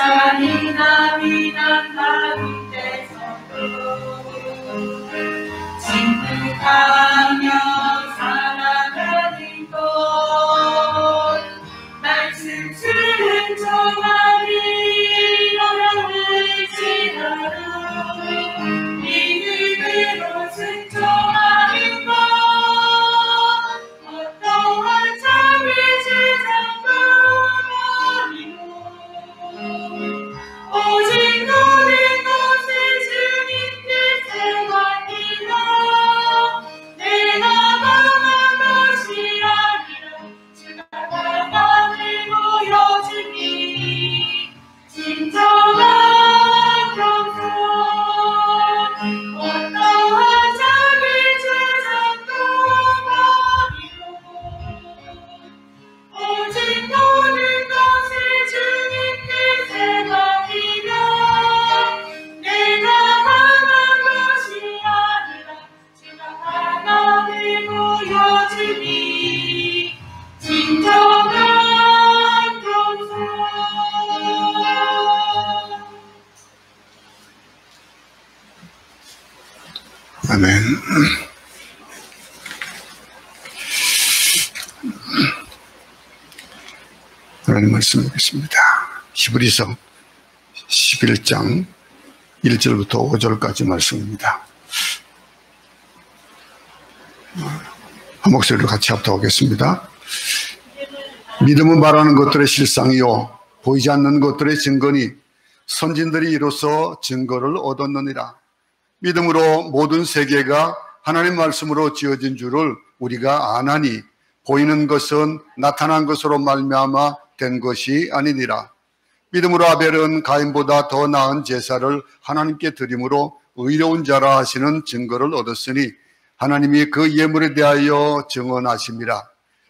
잔인함이란 가운데서도 진득하며 살아가는 것 말씀을 전하니 어려울 지라도 믿음으로 순종하는 것 어떠한 자비 지장도 버리고 오직 모든 것을 주님께서 맡기라 내가 강한 것이 아니라 주가 강함을 보여주니 진정한 평소 어떠한 자비 주장도 버리고 오직 모든 것을 주님께서 맡기라 내가 강한 것이 아니라 주가 강함을 보여주니 진정한 평소. 아멘. 하나님 말씀 보겠습니다. 히브리서 11장 1절부터 5절까지 말씀입니다. 한 목소리로 같이 합독하겠습니다. 믿음은 말하는 것들의 실상이요 보이지 않는 것들의 증거니 선진들이 이로써 증거를 얻었느니라. 믿음으로 모든 세계가 하나님 말씀으로 지어진 줄을 우리가 아나니 보이는 것은 나타난 것으로 말미암아 된 것이 아니니라. 믿음으로 아벨은 가인보다 더 나은 제사를 하나님께 드림으로 의로운 자라 하시는 증거를 얻었으니 하나님이 그 예물에 대하여 증언하심이라.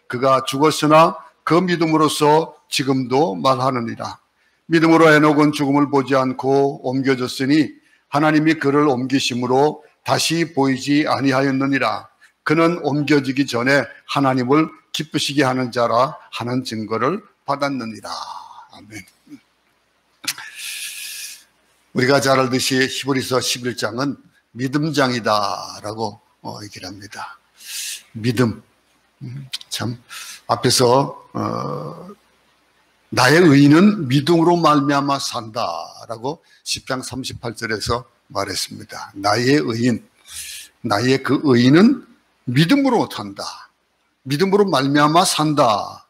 그가 죽었으나 그 믿음으로써 지금도 말하느니라. 믿음으로 에녹은 죽음을 보지 않고 옮겨졌으니 하나님이 그를 옮기심으로 다시 보이지 아니하였느니라. 그는 옮겨지기 전에 하나님을 기쁘시게 하는 자라 하는 증거를 받았느니라. 아멘. 우리가 잘 알듯이 히브리서 11장은 믿음장이다라고 얘기를 합니다. 믿음. 참 앞에서 나의 의인은 믿음으로 말미암아 산다라고 10장 38절에서 말했습니다. 나의 의인, 나의 그 의인은 믿음으로 산다. 믿음으로 말미암아 산다.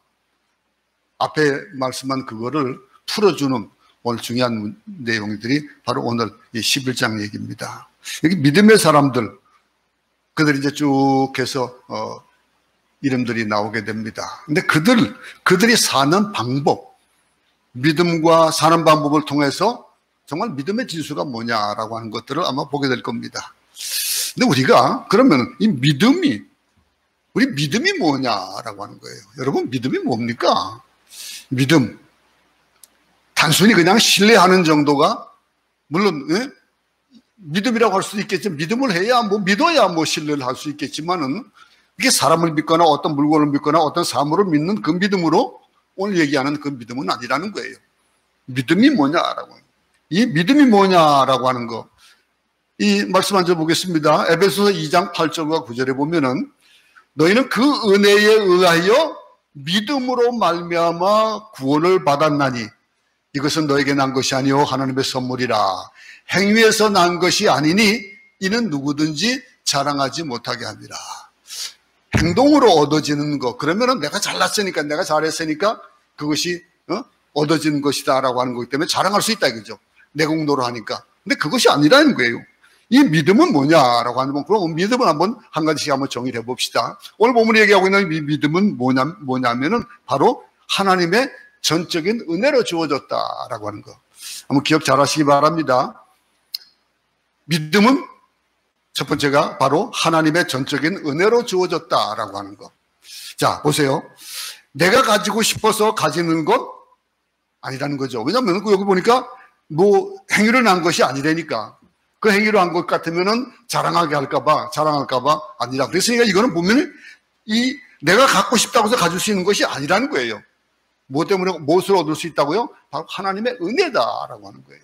앞에 말씀한 그거를 풀어주는 오늘 중요한 내용들이 바로 오늘 이 11장 얘기입니다. 여기 믿음의 사람들, 그들이 이제 쭉 해서 이름들이 나오게 됩니다. 근데 그들이 사는 방법, 믿음과 사는 방법을 통해서 정말 믿음의 진수가 뭐냐라고 하는 것들을 아마 보게 될 겁니다. 근데 우리가 그러면 우리 믿음이 뭐냐라고 하는 거예요. 여러분, 믿음이 뭡니까? 믿음. 단순히 그냥 신뢰하는 정도가, 물론, 믿음이라고 할 수도 있겠지만, 믿음을 해야, 믿어야 신뢰를 할 수 있겠지만은, 이게 사람을 믿거나 어떤 물건을 믿거나 어떤 사물을 믿는 그 믿음으로 오늘 얘기하는 그 믿음은 아니라는 거예요. 믿음이 뭐냐라고. 이 믿음이 뭐냐라고 하는 거. 이 말씀 한 절 보겠습니다. 에베소서 2장 8절과 9절에 보면은 너희는 그 은혜에 의하여 믿음으로 말미암아 구원을 받았나니 이것은 너에게 난 것이 아니요 하나님의 선물이라. 행위에서 난 것이 아니니 이는 누구든지 자랑하지 못하게 합니다. 행동으로 얻어지는 거. 그러면은 내가 잘났으니까, 내가 잘했으니까 그것이 얻어지는 것이다라고 하는 거기 때문에 자랑할 수 있다 이거죠. 내 공로로 하니까. 근데 그것이 아니라는 거예요. 이 믿음은 뭐냐라고 하면, 그럼 믿음은 한 가지씩 한번 정의를 해봅시다. 오늘 본문이 얘기하고 있는 이 믿음은 뭐냐면은 바로 하나님의 전적인 은혜로 주어졌다라고 하는 거. 한번 기억 잘 하시기 바랍니다. 믿음은 첫 번째가 바로 하나님의 전적인 은혜로 주어졌다라고 하는 거. 자, 보세요. 내가 가지고 싶어서 가지는 건 아니라는 거죠. 왜냐하면 여기 보니까 행위를 한 것이 아니라니까. 그 행위로 한 것 같으면은 자랑하게 할까봐 아니라. 그랬으니까 이거는 보면 내가 갖고 싶다고 해서 가질 수 있는 것이 아니라는 거예요. 뭐 때문에 무엇을 얻을 수 있다고요? 바로 하나님의 은혜다라고 하는 거예요.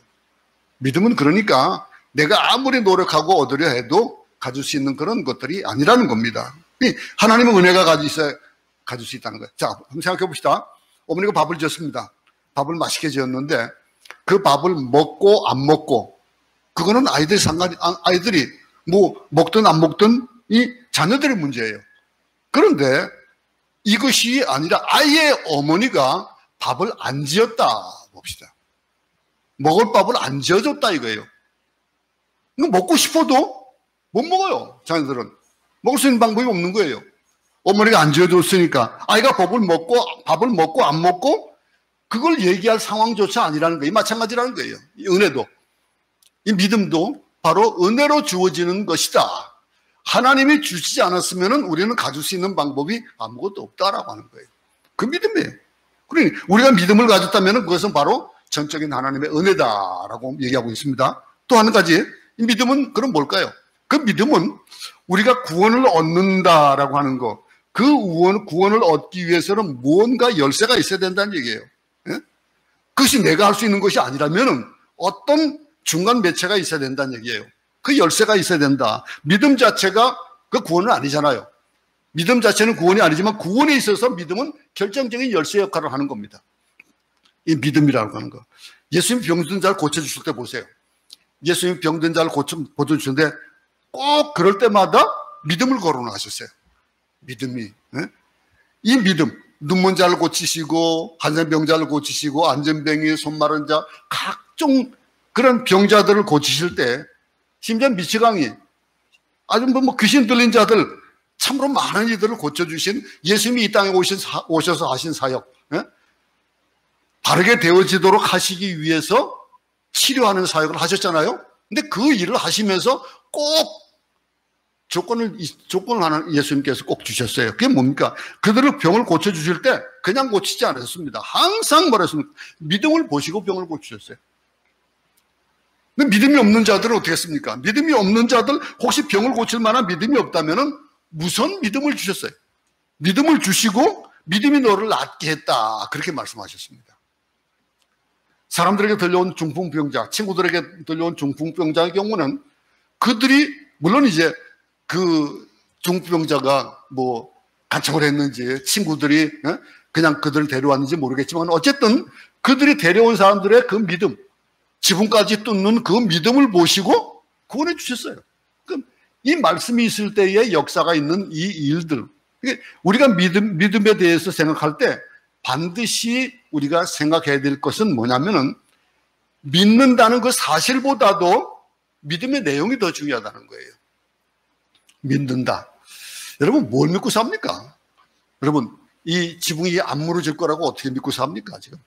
믿음은 그러니까 내가 아무리 노력하고 얻으려 해도 가질 수 있는 그런 것들이 아니라는 겁니다. 하나님의 은혜가 가질 수 있다는 거예요. 자, 한번 생각해 봅시다. 어머니가 밥을 지었습니다. 밥을 맛있게 지었는데 그 밥을 먹고 안 먹고 그거는 아이들이 뭐 먹든 안 먹든 이 자녀들의 문제예요. 그런데 이것이 아니라 아예 어머니가 밥을 안 지었다 봅시다. 먹을 밥을 안 지어줬다 이거예요. 이거 먹고 싶어도 못 먹어요. 자녀들은 먹을 수 있는 방법이 없는 거예요. 어머니가 안 지어줬으니까 아이가 밥을 먹고 안 먹고 그걸 얘기할 상황조차 아니라는 거예요. 마찬가지라는 거예요. 이 은혜도, 이 믿음도 바로 은혜로 주어지는 것이다. 하나님이 주시지 않았으면 우리는 가질 수 있는 방법이 아무것도 없다라고 하는 거예요. 그 믿음이에요. 그러니 우리가 믿음을 가졌다면 그것은 바로 전적인 하나님의 은혜다라고 얘기하고 있습니다. 또 한 가지, 이 믿음은 그럼 뭘까요? 그 믿음은 우리가 구원을 얻는다라고 하는 것, 그 구원을 얻기 위해서는 무언가 열쇠가 있어야 된다는 얘기예요. 예? 그것이 내가 할 수 있는 것이 아니라면 어떤 중간 매체가 있어야 된다는 얘기예요. 그 열쇠가 있어야 된다. 믿음 자체가 그 구원은 아니잖아요. 믿음 자체는 구원이 아니지만 구원에 있어서 믿음은 결정적인 열쇠 역할을 하는 겁니다. 이 믿음이라고 하는 거. 예수님 병든 자를 고쳐주실 때 보세요. 예수님 병든 자를 고쳐주시는데 꼭 그럴 때마다 믿음을 거론하셨어요. 믿음이. 예? 이 믿음, 눈먼 자를 고치시고 한센병자를 고치시고 안전병이, 손 마른 자, 각종 그런 병자들을 고치실 때 심지어 미치광이 아주 뭐 귀신 들린 자들 참으로 많은 이들을 고쳐주신 예수님이 이 땅에 오셔서 하신 사역, 예? 바르게 되어지도록 하시기 위해서 치료하는 사역을 하셨잖아요. 근데 그 일을 하시면서 꼭 조건을 하나 예수님께서 꼭 주셨어요. 그게 뭡니까? 그들을 병을 고쳐주실 때 그냥 고치지 않았습니다. 항상 말했습니다. 믿음을 보시고 병을 고치셨어요. 근데 믿음이 없는 자들은 어떻게 했습니까? 믿음이 없는 자들 혹시 병을 고칠 만한 믿음이 없다면 우선 믿음을 주셨어요. 믿음을 주시고 믿음이 너를 낫게 했다. 그렇게 말씀하셨습니다. 사람들에게 들려온 중풍병자, 친구들에게 들려온 중풍병자의 경우는 그들이 물론 이제 그 중풍병자가 뭐 간청을 했는지 친구들이 그냥 그들을 데려왔는지 모르겠지만 어쨌든 그들이 데려온 사람들의 그 믿음, 지붕까지 뚫는 그 믿음을 보시고 구원해 주셨어요. 그럼 이 말씀이 있을 때의 역사가 있는 이 일들, 우리가 믿음에 대해서 생각할 때 반드시 우리가 생각해야 될 것은 뭐냐면은 믿는다는 그 사실보다도 믿음의 내용이 더 중요하다는 거예요. 믿는다. 여러분 뭘 믿고 삽니까? 여러분 이 지붕이 안 무너질 거라고 어떻게 믿고 삽니까 지금?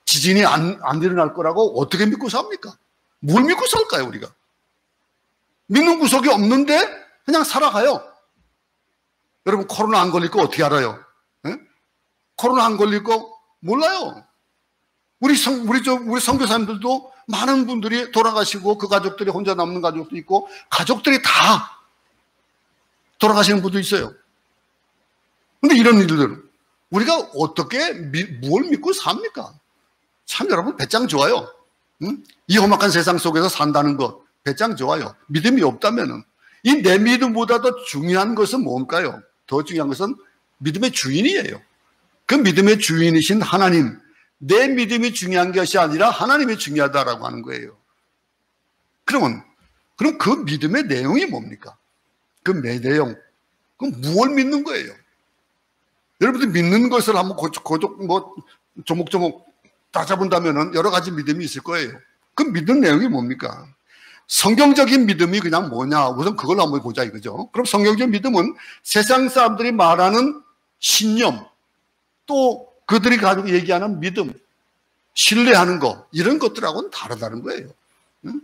지진이 안 일어날 거라고 어떻게 믿고 삽니까? 뭘 믿고 살까요 우리가? 믿는 구석이 없는데 그냥 살아가요. 여러분 코로나 안 걸릴 거 어떻게 알아요? 코로나 안 걸릴 거 몰라요. 우리 선교사님들도 많은 분들이 돌아가시고 그 가족들이 혼자 남는 가족도 있고 가족들이 다 돌아가시는 분도 있어요. 근데 이런 일들은 우리가 어떻게 뭘 믿고 삽니까? 참 여러분 배짱 좋아요. 응? 이 험악한 세상 속에서 산다는 것 배짱 좋아요. 믿음이 없다면은 이 내 믿음보다 더 중요한 것은 뭘까요? 더 중요한 것은 믿음의 주인이에요. 그 믿음의 주인이신 하나님, 내 믿음이 중요한 것이 아니라 하나님이 중요하다라고 하는 거예요. 그럼 그 믿음의 내용이 뭡니까? 그 내용, 그럼 무엇을 믿는 거예요? 여러분들 믿는 것을 한번 조목조목 따져본다면은 여러 가지 믿음이 있을 거예요. 그 믿는 내용이 뭡니까? 성경적인 믿음이 그냥 뭐냐? 우선 그걸 한번 보자 이거죠. 그럼 성경적 믿음은 세상 사람들이 말하는 신념, 또 그들이 가지고 얘기하는 믿음, 신뢰하는 거 이런 것들하고는 다르다는 거예요. 응?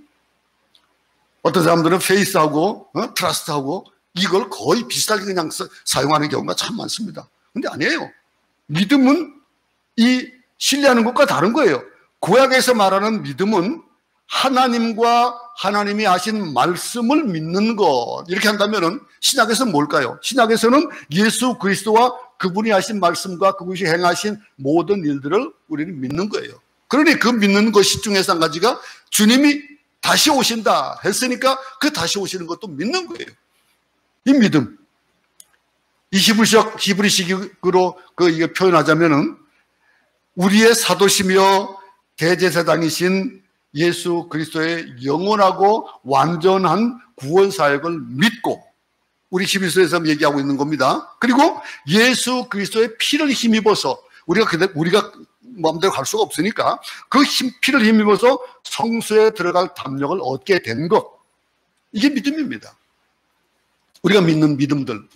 어떤 사람들은 페이스하고 트러스트하고 이걸 거의 비슷하게 그냥 사용하는 경우가 참 많습니다. 근데 아니에요. 믿음은 이 신뢰하는 것과 다른 거예요. 구약에서 말하는 믿음은 하나님과 하나님이 하신 말씀을 믿는 것 이렇게 한다면은 신약에서는 뭘까요? 신약에서는 예수 그리스도와 그분이 하신 말씀과 그분이 행하신 모든 일들을 우리는 믿는 거예요. 그러니 그 믿는 것 중에서 한 가지가 주님이 다시 오신다 했으니까 그 다시 오시는 것도 믿는 거예요. 이 믿음. 이 히브리식으로 이게 표현하자면은 우리의 사도시며 대제사장이신 예수 그리스도의 영원하고 완전한 구원 사역을 믿고, 우리 히브리서에서 얘기하고 있는 겁니다. 그리고 예수 그리스도의 피를 힘입어서 우리가 마음대로 갈 수가 없으니까 그 피를 힘입어서 성소에 들어갈 담력을 얻게 된 것, 이게 믿음입니다. 우리가 믿는 믿음들,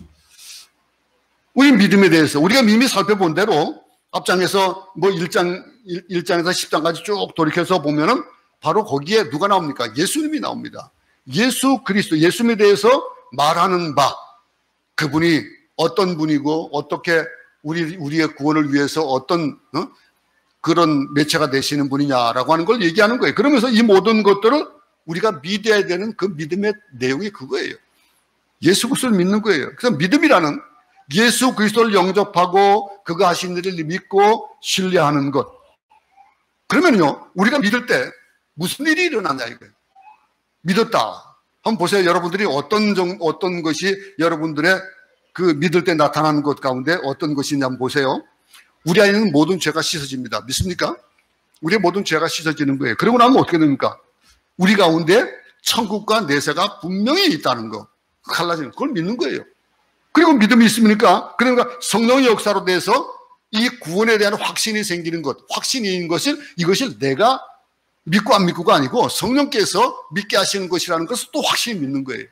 우리 믿음에 대해서 우리가 이미 살펴본 대로 앞장에서 1장에서 10장까지 쭉 돌이켜서 보면은 바로 거기에 누가 나옵니까? 예수님이 나옵니다. 예수 그리스도, 예수님에 대해서 말하는 바, 그분이 어떤 분이고 어떻게 우리의 구원을 위해서 어떤 그런 매체가 되시는 분이냐라고 하는 걸 얘기하는 거예요. 그러면서 이 모든 것들을 우리가 믿어야 되는 그 믿음의 내용이 그거예요. 예수 그리스도를 믿는 거예요. 그래서 믿음이라는 예수 그리스도를 영접하고 그가 하신 일을 믿고 신뢰하는 것. 그러면요, 우리가 믿을 때 무슨 일이 일어나냐 이거예요. 믿었다. 한번 보세요. 여러분들이 어떤 것이 여러분들의 그 믿을 때 나타나는 것 가운데 어떤 것이냐 한번 보세요. 우리 안에는 모든 죄가 씻어집니다. 믿습니까? 우리의 모든 죄가 씻어지는 거예요. 그러고 나면 어떻게 됩니까? 우리 가운데 천국과 내세가 분명히 있다는 거. 갈라지는 그걸 믿는 거예요. 그리고 믿음이 있습니까? 그러니까 성령의 역사로 돼서 이 구원에 대한 확신이 생기는 것, 확신인 것을 이것을 내가 믿고 안 믿고가 아니고 성령께서 믿게 하시는 것이라는 것을 또 확실히 믿는 거예요.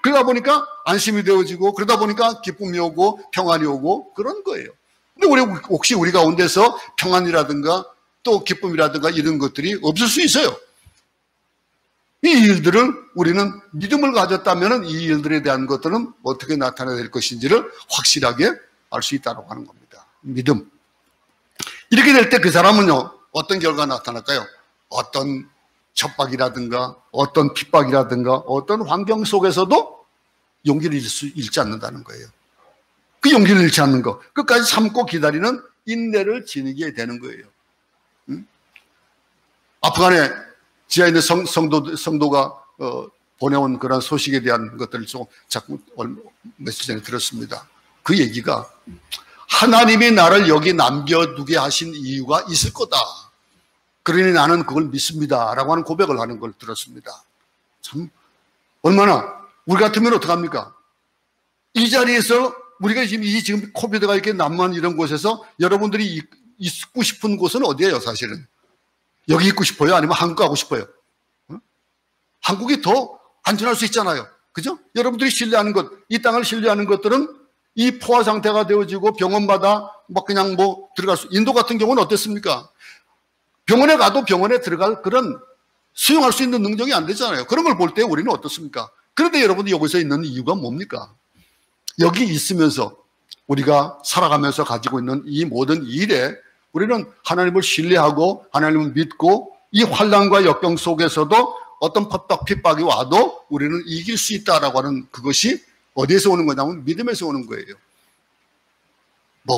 그러다 보니까 안심이 되어지고 그러다 보니까 기쁨이 오고 평안이 오고 그런 거예요. 근데 혹시 우리 가운데서 평안이라든가 또 기쁨이라든가 이런 것들이 없을 수 있어요. 이 일들을 우리는 믿음을 가졌다면 이 일들에 대한 것들은 어떻게 나타나야 될 것인지를 확실하게 알 수 있다고 하는 겁니다. 믿음. 이렇게 될 때 그 사람은요, 어떤 결과가 나타날까요? 어떤 협박이라든가 어떤 핍박이라든가 어떤 환경 속에서도 용기를 잃지 않는다는 거예요. 그 용기를 잃지 않는 거, 끝까지 참고 기다리는 인내를 지니게 되는 거예요. 아프간에 지하에 있는 성도가 보내온 그런 소식에 대한 것들을 좀 자꾸 며칠 전에 들었습니다. 그 얘기가 하나님이 나를 여기 남겨두게 하신 이유가 있을 거다. 그러니 나는 그걸 믿습니다. 라고 하는 고백을 하는 걸 들었습니다. 참, 얼마나, 우리 같으면 어떡합니까? 이 자리에서 우리가 지금 코비드가 이렇게 남한 이런 곳에서 여러분들이 있고 싶은 곳은 어디예요, 사실은? 여기 있고 싶어요? 아니면 한국 가고 싶어요? 한국이 더 안전할 수 있잖아요. 그죠? 여러분들이 신뢰하는 것, 이 땅을 신뢰하는 것들은 이 포화 상태가 되어지고 병원마다 그냥 들어갈 인도 같은 경우는 어땠습니까? 병원에 가도 병원에 들어갈 그런 수용할 수 있는 능력이 안 되잖아요. 그런 걸 볼 때 우리는 어떻습니까? 그런데 여러분들이 여기서 있는 이유가 뭡니까? 여기 있으면서 우리가 살아가면서 가지고 있는 이 모든 일에 우리는 하나님을 신뢰하고 하나님을 믿고 이 환난과 역경 속에서도 어떤 핍박이 와도 우리는 이길 수 있다라고 하는 그것이 어디에서 오는 거냐면 믿음에서 오는 거예요.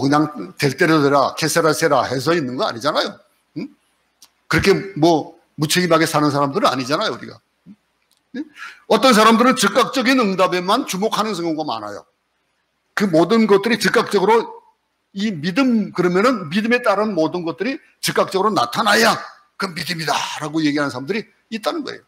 그냥 될 대로 되라 캐세라세라 해서 있는 거 아니잖아요. 응? 그렇게 무책임하게 사는 사람들은 아니잖아요, 우리가. 응? 어떤 사람들은 즉각적인 응답에만 주목하는 경우가 많아요. 그 모든 것들이 즉각적으로 이 믿음, 그러면은 믿음에 따른 모든 것들이 즉각적으로 나타나야 그 믿음이다라고 얘기하는 사람들이 있다는 거예요.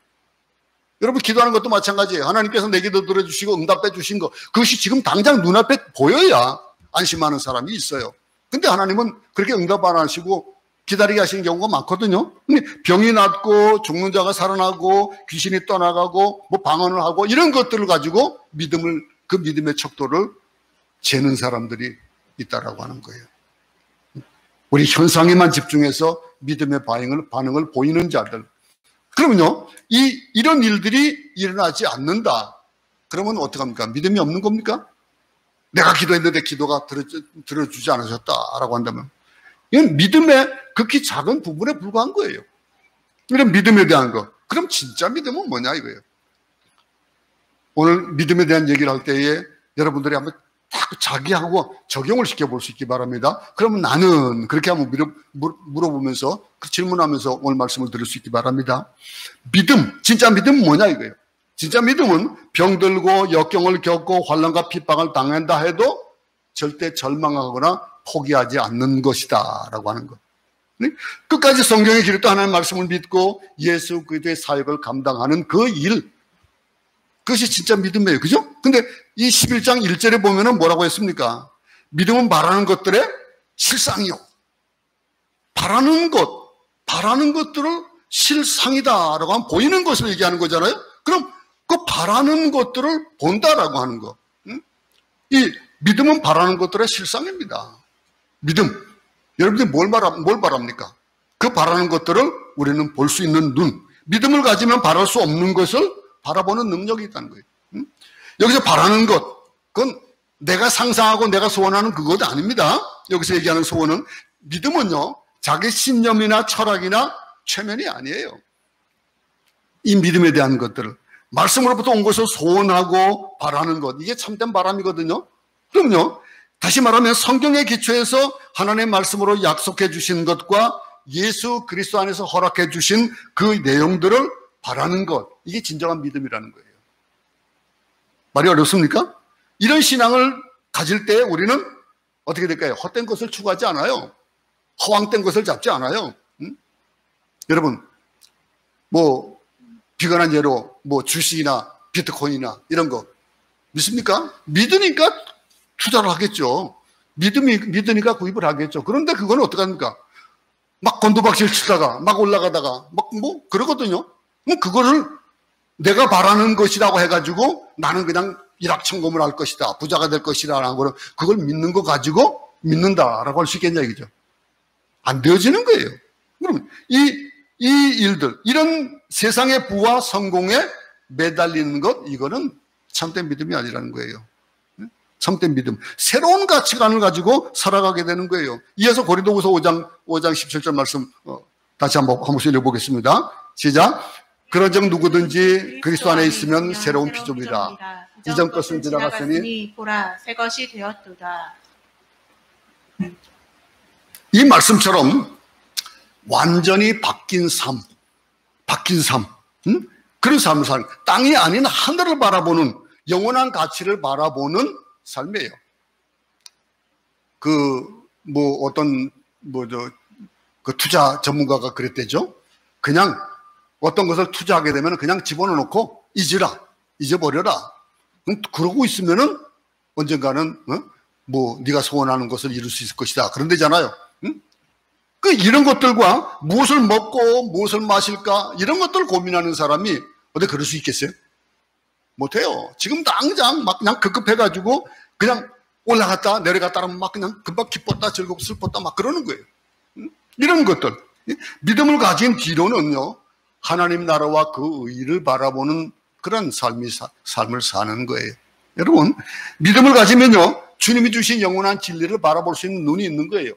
여러분 기도하는 것도 마찬가지예요. 하나님께서 내 기도 들어주시고 응답해 주신 것, 그것이 지금 당장 눈앞에 보여야 안심하는 사람이 있어요. 근데 하나님은 그렇게 응답 안 하시고 기다리게 하시는 경우가 많거든요. 병이 낫고 죽는 자가 살아나고 귀신이 떠나가고 방언을 하고 이런 것들을 가지고 그 믿음의 척도를 재는 사람들이 있다라고 하는 거예요. 우리 현상에만 집중해서 믿음의 반응을 보이는 자들. 그러면요, 이런 일들이 일어나지 않는다. 그러면 어떡합니까? 믿음이 없는 겁니까? 내가 기도했는데 기도가 들어주지 않으셨다라고 한다면 이건 믿음의 극히 작은 부분에 불과한 거예요. 이런 믿음에 대한 거. 그럼 진짜 믿음은 뭐냐 이거예요. 오늘 믿음에 대한 얘기를 할 때에 여러분들이 한번 딱 자기하고 적용을 시켜볼 수 있기 바랍니다. 그러면 나는 그렇게 한번 물어보면서 그 질문하면서 오늘 말씀을 들을 수 있기 바랍니다. 믿음, 진짜 믿음은 뭐냐 이거예요. 진짜 믿음은 병들고 역경을 겪고 환난과 핍박을 당한다 해도 절대 절망하거나 포기하지 않는 것이다 라고 하는 것. 끝까지 성경에 기록된 하나님의 말씀을 믿고 예수 그리스도의 사역을 감당하는 그 일, 그것이 진짜 믿음이에요. 그죠? 근데 이 11장 1절에 보면은 뭐라고 했습니까? 믿음은 바라는 것들의 실상이요. 바라는 것들을 실상이다라고 하면 보이는 것을 얘기하는 거잖아요. 그럼 그 바라는 것들을 본다라고 하는 거. 이 믿음은 바라는 것들의 실상입니다. 믿음. 여러분들이 뭘 바랍니까? 그 바라는 것들을 우리는 볼 수 있는 눈. 믿음을 가지면 바랄 수 없는 것을 바라보는 능력이 있다는 거예요. 여기서 바라는 것, 그건 내가 상상하고 내가 소원하는 그것 아닙니다. 여기서 얘기하는 소원은, 믿음은요, 자기 신념이나 철학이나 최면이 아니에요. 이 믿음에 대한 것들을 말씀으로부터 온 것을 소원하고 바라는 것, 이게 참된 바람이거든요. 그럼요, 다시 말하면 성경의 기초에서 하나님의 말씀으로 약속해 주신 것과 예수 그리스도 안에서 허락해 주신 그 내용들을 바라는 것, 이게 진정한 믿음이라는 거예요. 말이 어렵습니까? 이런 신앙을 가질 때 우리는 어떻게 될까요? 헛된 것을 추구하지 않아요. 허황된 것을 잡지 않아요. 여러분, 뭐 비관한 예로 뭐 주식이나 비트코인이나 이런 거 믿습니까? 믿으니까 투자를 하겠죠. 믿으니까 구입을 하겠죠. 그런데 그거는 어떻게 합니까? 막 곤두박질 치다가 막 올라가다가 막 뭐 그러거든요. 그거를 내가 바라는 것이라고 해가지고 나는 그냥 일확천금을 할 것이다, 부자가 될 것이라는 거를, 그걸 믿는 거 가지고 믿는다라고 할 수 있겠냐 이거죠. 안 되어지는 거예요. 그러면 이 일들, 이런 세상의 부와 성공에 매달리는 것, 이거는 참된 믿음이 아니라는 거예요. 참된 믿음, 새로운 가치관을 가지고 살아가게 되는 거예요. 이어서 고린도후서 5장 17절 말씀 다시 한 번씩 읽어보겠습니다. 시작. 그런즉 누구든지 그리스도 안에 있으면 새로운 피조물이라. 이전 것은 지나갔으니 보라 새 것이 되었도다. 이 말씀처럼 완전히 바뀐 삶, 그런 삶을 사는, 땅이 아닌 하늘을 바라보는, 영원한 가치를 바라보는 삶이에요. 그 투자 전문가가 그랬대죠. 그냥 어떤 것을 투자하게 되면 그냥 집어넣고 잊어버려라. 그러고 있으면은 언젠가는 네가 소원하는 것을 이룰 수 있을 것이다. 그런 데잖아요. 이런 것들과 무엇을 먹고 무엇을 마실까 이런 것들을 고민하는 사람이 어디 그럴 수 있겠어요? 못해요. 지금 당장 막 그냥 급급해가지고 그냥 올라갔다 내려갔다 하면 막 그냥 금방 기뻤다 즐겁고 슬펐다 막 그러는 거예요. 이런 것들. 믿음을 가진 뒤로는요, 하나님 나라와 그 의를 바라보는 그런 삶을 사는 거예요. 여러분, 믿음을 가지면요, 주님이 주신 영원한 진리를 바라볼 수 있는 눈이 있는 거예요.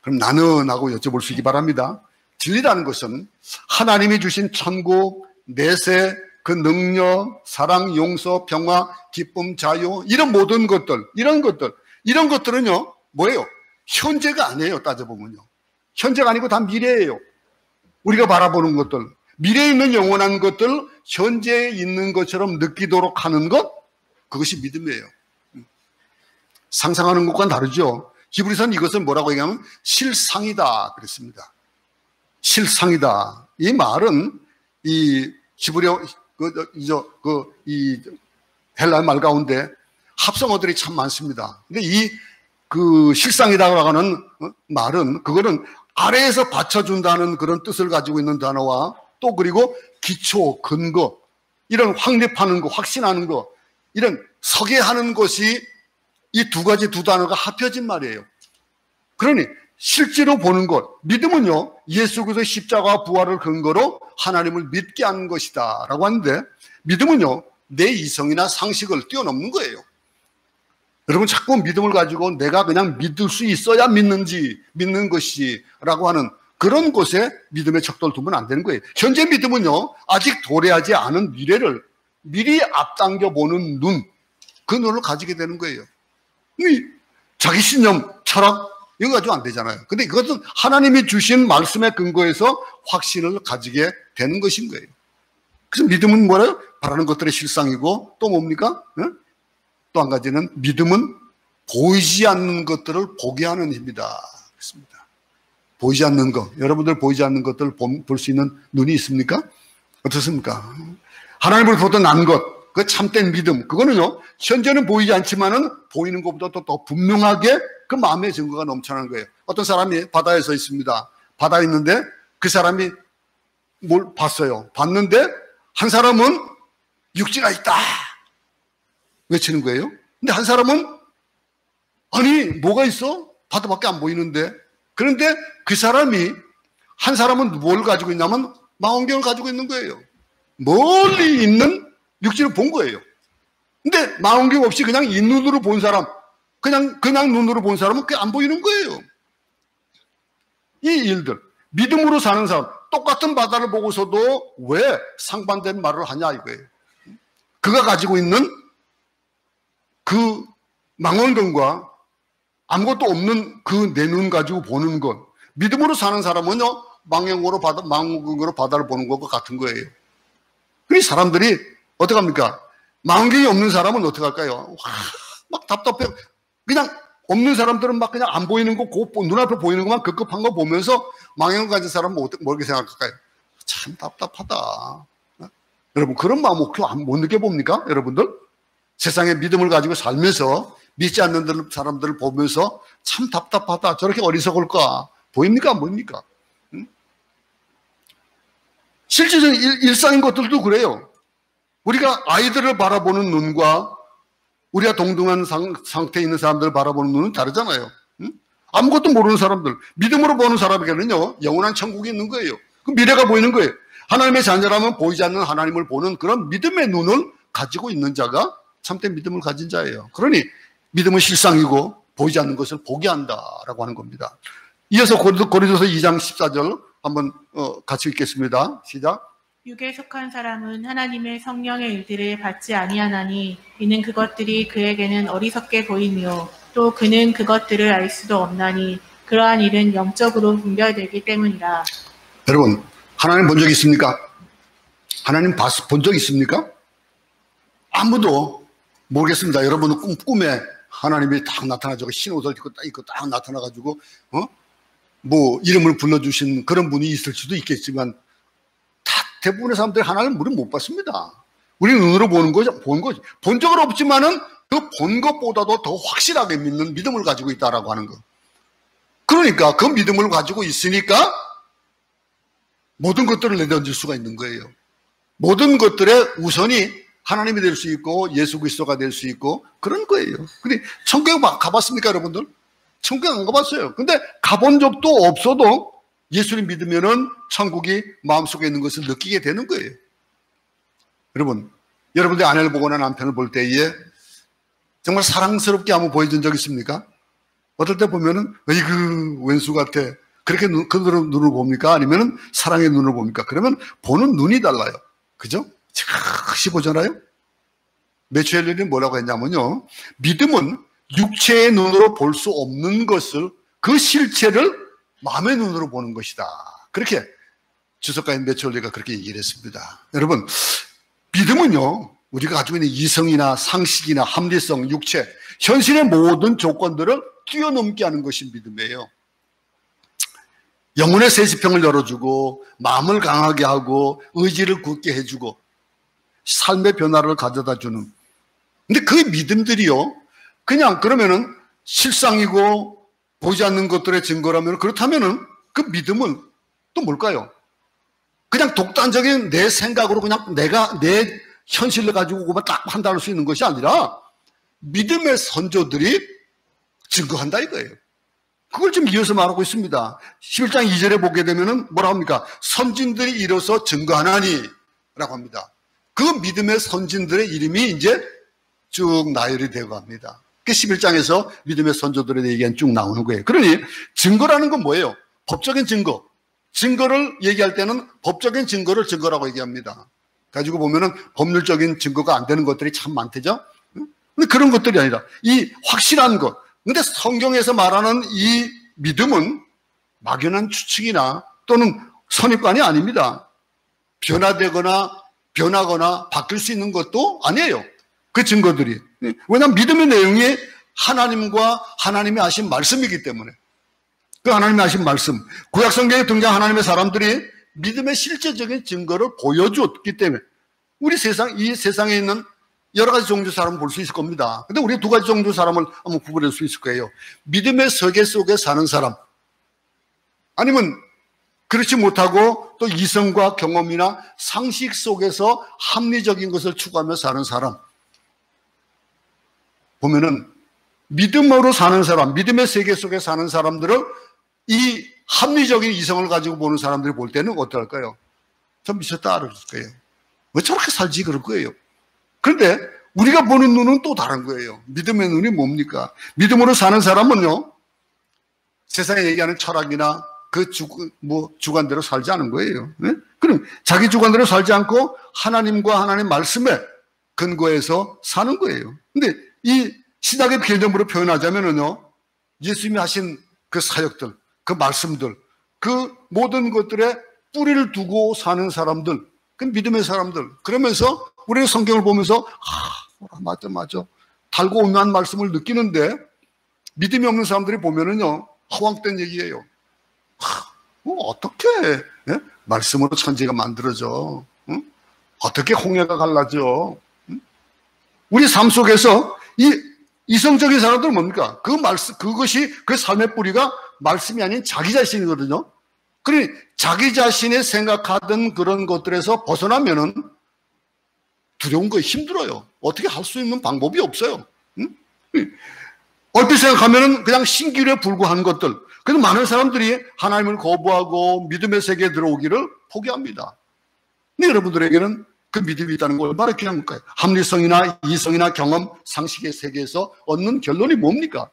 그럼 나는 하고 여쭤볼 수 있기 바랍니다. 진리라는 것은 하나님이 주신 천국, 내세, 그 능력, 사랑, 용서, 평화, 기쁨, 자유, 이런 모든 것들, 이런 것들은요, 뭐예요? 현재가 아니에요, 따져보면요. 현재가 아니고 다 미래예요. 우리가 바라보는 것들, 미래에 있는 영원한 것들, 현재에 있는 것처럼 느끼도록 하는 것, 그것이 믿음이에요. 상상하는 것과는 다르죠. 히브리서는 이것을 뭐라고 얘기하면 실상이다 그랬습니다. 실상이다. 이 말은 이 히브리어 이 헬라 말 가운데 합성어들이 참 많습니다. 근데 그 실상이다라고 하는 말은, 그거는 아래에서 받쳐준다는 그런 뜻을 가지고 있는 단어와, 또 그리고 기초, 근거, 이런 확립하는 거, 확신하는 거, 이런 서게 하는 것이 이 두 단어가 합쳐진 말이에요. 그러니 실제로 보는 것, 믿음은요, 예수 그리스도의 십자가와 부활을 근거로 하나님을 믿게 하는 것이다 라고 하는데, 믿음은요, 내 이성이나 상식을 뛰어넘는 거예요. 여러분, 자꾸 믿음을 가지고 내가 그냥 믿을 수 있어야 믿는 것이라고 하는 그런 곳에 믿음의 척도를 두면 안 되는 거예요. 현재 믿음은요, 아직 도래하지 않은 미래를 미리 앞당겨 보는 눈, 그 눈을 가지게 되는 거예요. 자기 신념, 철학 이거 가지고 안 되잖아요. 근데 이것은 하나님이 주신 말씀에 근거해서 확신을 가지게 되는 것인 거예요. 그래서 믿음은 뭐래요? 바라는 것들의 실상이고 또 뭡니까? 또 한 가지는 믿음은 보이지 않는 것들을 보게 하는 힘이다. 그렇습니다. 보이지 않는 것, 여러분들 보이지 않는 것들을 볼 수 있는 눈이 있습니까? 어떻습니까? 하나님을 보던 난 것, 그 참된 믿음, 그거는요, 현재는 보이지 않지만은 보이는 것보다 더 분명하게 그 마음의 증거가 넘쳐나는 거예요. 어떤 사람이 바다에 서 있습니다. 바다에 있는데 그 사람이 뭘 봤어요. 봤는데 한 사람은 육지가 있다 외치는 거예요. 근데 한 사람은 아니 뭐가 있어? 바다밖에 안 보이는데. 그런데 그 사람이 한 사람은 뭘 가지고 있냐면 망원경을 가지고 있는 거예요. 멀리 있는 육지를 본 거예요. 근데 망원경 없이 그냥 잇눈으로 본 사람, 그냥 눈으로 본 사람은 그게 안 보이는 거예요. 이 일들, 믿음으로 사는 사람, 똑같은 바다를 보고서도 왜 상반된 말을 하냐 이거예요. 그가 가지고 있는 그 망원경과 아무것도 없는 그 내 눈 가지고 보는 것. 믿음으로 사는 사람은요, 망원경으로 바다를 보는 것과 같은 거예요. 그러니 사람들이 어떡합니까? 망원경이 없는 사람은 어떡할까요? 막 답답해. 그냥 없는 사람들은 막 그냥 안 보이는 거, 눈앞에 보이는 것만 급급한 거 보면서 망원경 가진 사람은 뭐렇게 생각할까요? 참 답답하다. 여러분, 그런 마음 못 느껴봅니까? 여러분들? 세상에 믿음을 가지고 살면서 믿지 않는 사람들을 보면서 참 답답하다. 저렇게 어리석을까? 보입니까? 안 보입니까? 실질적인 일상인 것들도 그래요. 우리가 아이들을 바라보는 눈과 우리가 동등한 상태에 있는 사람들을 바라보는 눈은 다르잖아요. 아무것도 모르는 사람들, 믿음으로 보는 사람에게는요, 영원한 천국이 있는 거예요. 그 미래가 보이는 거예요. 하나님의 자녀라면 보이지 않는 하나님을 보는 그런 믿음의 눈을 가지고 있는 자가 참된 믿음을 가진 자예요. 그러니 믿음은 실상이고 보이지 않는 것을 보게 한다라고 하는 겁니다. 이어서 고린도서 2장 14절 한번 같이 읽겠습니다. 시작. 육에 속한 사람은 하나님의 성령의 일들을 받지 아니하나니 이는 그것들이 그에게는 어리석게 보이며 또 그는 그것들을 알 수도 없나니 그러한 일은 영적으로 분별되기 때문이라. 여러분, 하나님 본 적 있습니까? 하나님 본 적 있습니까? 아무도 모르겠습니다. 여러분은 꿈에 하나님이 딱 나타나가지고 흰 옷을 입고 딱 나타나가지고 뭐 이름을 불러주신 그런 분이 있을 수도 있겠지만 대부분의 사람들이 하나님을 우리는 못 봤습니다. 우리는 눈으로 보는 거죠. 본 적은 없지만은 그 본 것보다도 더 확실하게 믿는 믿음을 가지고 있다라고 하는 거. 그러니까 그 믿음을 가지고 있으니까 모든 것들을 내던질 수가 있는 거예요. 모든 것들의 우선이 하나님이 될 수 있고 예수 그리스도가 될 수 있고 그런 거예요. 근데 천국 가봤습니까, 여러분들? 천국 안 가봤어요. 근데 가본 적도 없어도 예수를 믿으면은 천국이 마음속에 있는 것을 느끼게 되는 거예요. 여러분, 여러분들 아내를 보거나 남편을 볼 때에 정말 사랑스럽게 한번 보여준 적 있습니까? 어떨 때 보면은 어이구 왼수 같아. 그렇게 그 눈을 봅니까? 아니면은 사랑의 눈을 봅니까? 그러면 보는 눈이 달라요. 그죠? 즉시 보잖아요. 매추엘린이 뭐라고 했냐면요, 믿음은 육체의 눈으로 볼 수 없는 것을, 그 실체를 마음의 눈으로 보는 것이다. 그렇게 주석가인 매추엘린가 그렇게 얘기를 했습니다. 여러분, 믿음은요, 우리가 가지고 있는 이성이나 상식이나 합리성, 육체, 현실의 모든 조건들을 뛰어넘게 하는 것이 믿음이에요. 영혼의 세시평을 열어주고 마음을 강하게 하고 의지를 굳게 해주고 삶의 변화를 가져다 주는. 근데 그 믿음들이요, 그냥 그러면은 실상이고 보이지 않는 것들의 증거라면, 그렇다면은 그 믿음은 또 뭘까요? 그냥 독단적인 내 생각으로 그냥 내가 내 현실을 가지고 그만 딱 판단할 수 있는 것이 아니라 믿음의 선조들이 증거한다 이거예요. 그걸 좀 이어서 말하고 있습니다. 11장 2절에 보게 되면은 뭐라 합니까? 선진들이 이뤄서 증거하나니 라고 합니다. 그 믿음의 선진들의 이름이 이제 쭉 나열이 되고 합니다. 그 11장에서 믿음의 선조들에 대해 얘기가 쭉 나오는 거예요. 그러니 증거라는 건 뭐예요? 법적인 증거. 증거를 얘기할 때는 법적인 증거를 증거라고 얘기합니다. 가지고 보면은 법률적인 증거가 안 되는 것들이 참 많대죠. 근데 그런 것들이 아니라 이 확실한 것. 근데 성경에서 말하는 이 믿음은 막연한 추측이나 또는 선입관이 아닙니다. 변하거나 바뀔 수 있는 것도 아니에요. 그 증거들이. 왜냐하면 믿음의 내용이 하나님과 하나님이 하신 말씀이기 때문에. 그 하나님이 하신 말씀. 구약 성경에 등장한 하나님의 사람들이 믿음의 실제적인 증거를 보여줬기 때문에 이 세상에 있는 여러 가지 종류 사람을 볼 수 있을 겁니다. 근데 우리 두 가지 종류 사람을 한번 구분할 수 있을 거예요. 믿음의 세계 속에 사는 사람, 아니면 그렇지 못하고 또 이성과 경험이나 상식 속에서 합리적인 것을 추구하며 사는 사람. 보면은 믿음으로 사는 사람, 믿음의 세계 속에 사는 사람들을 이 합리적인 이성을 가지고 보는 사람들이 볼 때는 어떨까요? 좀 미쳤다 그럴 거예요. 왜 저렇게 살지 그럴 거예요. 그런데 우리가 보는 눈은 또 다른 거예요. 믿음의 눈이 뭡니까? 믿음으로 사는 사람은요, 세상에 얘기하는 철학이나 그 주관대로 살지 않은 거예요. 네? 그럼 자기 주관대로 살지 않고 하나님과 하나님 말씀에 근거해서 사는 거예요. 근데 이 신학의 개념으로 표현하자면은요, 예수님이 하신 그 사역들, 그 말씀들, 그 모든 것들에 뿌리를 두고 사는 사람들, 그 믿음의 사람들. 그러면서 우리는 성경을 보면서 맞아 달고 오묘한 말씀을 느끼는데, 믿음이 없는 사람들이 보면은요, 허황된 얘기예요. 어떻게 말씀으로 천지가 만들어져? 응? 어떻게 홍해가 갈라져? 응? 우리 삶 속에서 이 이성적인 사람들은 뭡니까? 그 말씀, 그것이 그 삶의 뿌리가 말씀이 아닌 자기 자신이거든요. 그러니 자기 자신이 생각하던 그런 것들에서 벗어나면은 두려운 거 힘들어요. 어떻게 할 수 있는 방법이 없어요. 응? 얼핏 생각하면은 그냥 신기루에 불과한 것들. 그래서 많은 사람들이 하나님을 거부하고 믿음의 세계에 들어오기를 포기합니다. 근데 여러분들에게는 그 믿음이 있다는 걸 얼마나 귀한 걸까요? 합리성이나 이성이나 경험, 상식의 세계에서 얻는 결론이 뭡니까?